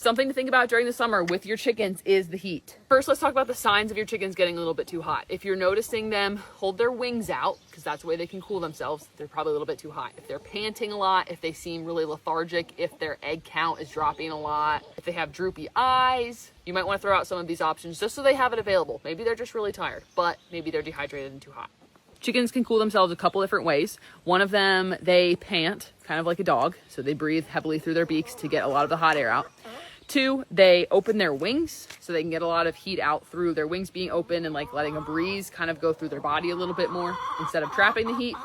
Something to think about during the summer with your chickens is the heat. First, let's talk about the signs of your chickens getting a little bit too hot. If you're noticing them hold their wings out, because that's the way they can cool themselves, they're probably a little bit too hot. If they're panting a lot, if they seem really lethargic, if their egg count is dropping a lot, if they have droopy eyes, you might want to throw out some of these options just so they have it available. Maybe they're just really tired, but maybe they're dehydrated and too hot. Chickens can cool themselves a couple different ways. One of them, they pant, kind of like a dog. So they breathe heavily through their beaks to get a lot of the hot air out. 2, they open their wings so they can get a lot of heat out through their wings being open and like letting a breeze kind of go through their body a little bit more instead of trapping the heat.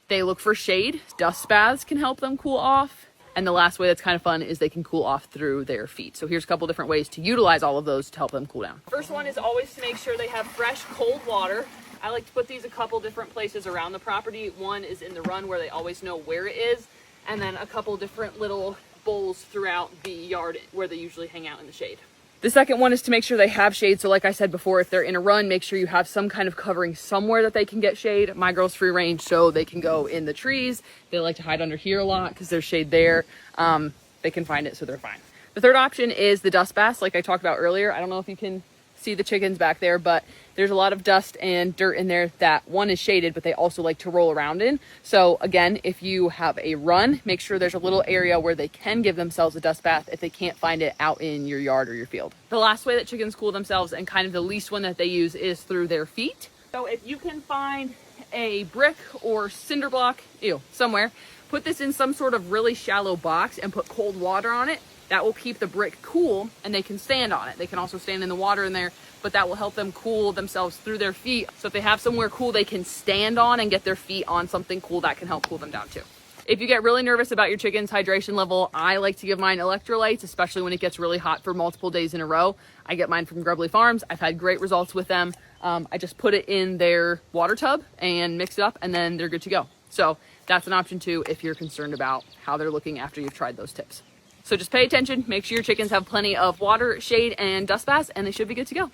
They look for shade. Dust baths can help them cool off. And the last way that's kind of fun is they can cool off through their feet. So here's a couple different ways to utilize all of those to help them cool down. First one is always to make sure they have fresh, cold water. I like to put these a couple different places around the property. One is in the run where they always know where it is. And then a couple different little bowls throughout the yard where they usually hang out in the shade. The second one is to make sure they have shade. So like I said before, if they're in a run, make sure you have some kind of covering somewhere that they can get shade. My girl's free range, so they can go in the trees. They like to hide under here a lot because there's shade there. They can find it, so they're fine. The third option is the dust baths, like I talked about earlier. I don't know if you can see the chickens back there, but there's a lot of dust and dirt in there that one is shaded, but they also like to roll around in. So again, if you have a run, make sure there's a little area where they can give themselves a dust bath if they can't find it out in your yard or your field. The last way that chickens cool themselves, and kind of the least one that they use, is through their feet. So if you can find a brick or cinder block, somewhere, put this in some sort of really shallow box and put cold water on it. That will keep the brick cool and they can stand on it. They can also stand in the water in there, but that will help them cool themselves through their feet. So if they have somewhere cool they can stand on and get their feet on something cool, that can help cool them down too. If you get really nervous about your chicken's hydration level, I like to give mine electrolytes, especially when it gets really hot for multiple days in a row. I get mine from Grubbly Farms. I've had great results with them. I just put it in their water tub and mix it up, and then they're good to go. So that's an option too if you're concerned about how they're looking after you've tried those tips. So just pay attention, make sure your chickens have plenty of water, shade, and dust baths, and they should be good to go.